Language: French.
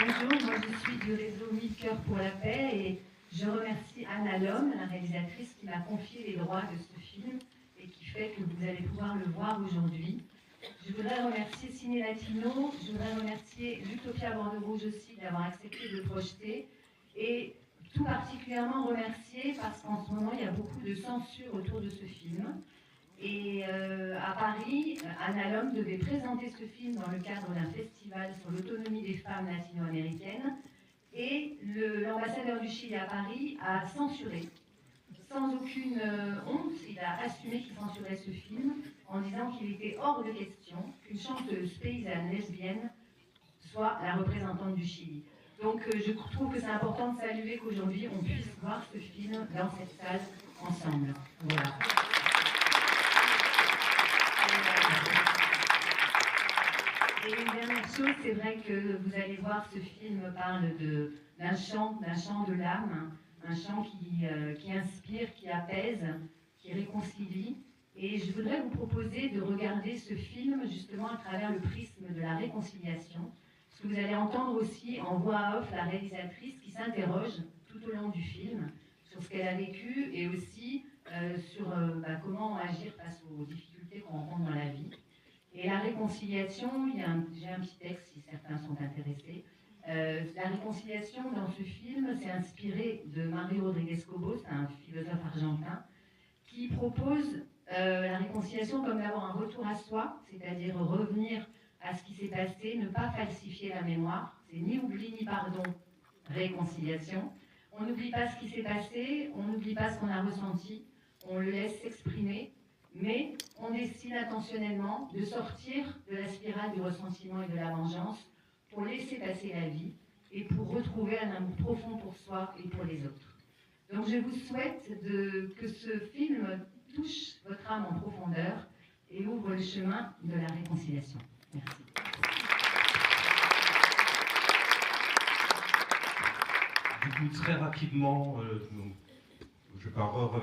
Bonjour, moi je suis du réseau 1000 cœurs pour la paix et je remercie Anna Lhomme, la réalisatrice, qui m'a confié les droits de ce film et qui fait que vous allez pouvoir le voir aujourd'hui. Je voudrais remercier Ciné Latino, je voudrais remercier l'Utopia Bordeaux Rouge aussi d'avoir accepté de le projeter et tout particulièrement remercier parce qu'en ce moment il y a beaucoup de censure autour de ce film. Et à Paris, Anna Lhomme devait présenter ce film dans le cadre d'un festival sur l'autonomie des femmes latino-américaines. Et l'ambassadeur du Chili à Paris a censuré. Sans aucune honte, il a assumé qu'il censurait ce film en disant qu'il était hors de question qu'une chanteuse paysanne lesbienne soit la représentante du Chili. Donc je trouve que c'est important de saluer qu'aujourd'hui on puisse voir ce film dans cette salle ensemble. Voilà. Et une dernière chose, c'est vrai que vous allez voir, ce film parle d'un chant de l'âme, un chant qui inspire, qui apaise, qui réconcilie. Et je voudrais vous proposer de regarder ce film justement à travers le prisme de la réconciliation. Parce que vous allez entendre aussi en voix off la réalisatrice qui s'interroge tout au long du film sur ce qu'elle a vécu et aussi sur comment agir face aux difficultés qu'on rencontre dans la vie. Et la réconciliation, j'ai un petit texte si certains sont intéressés. La réconciliation dans ce film s'est inspiré de Mario Rodriguez Cobos, un philosophe argentin, qui propose la réconciliation comme d'avoir un retour à soi, c'est-à-dire revenir à ce qui s'est passé, ne pas falsifier la mémoire. C'est ni oubli ni pardon, réconciliation. On n'oublie pas ce qui s'est passé, on n'oublie pas ce qu'on a ressenti, on le laisse s'exprimer. Mais on décide intentionnellement de sortir de la spirale du ressentiment et de la vengeance pour laisser passer la vie et pour retrouver un amour profond pour soi et pour les autres. Donc je vous souhaite que ce film touche votre âme en profondeur et ouvre le chemin de la réconciliation. Merci. Du coup, très rapidement, je vais revenir.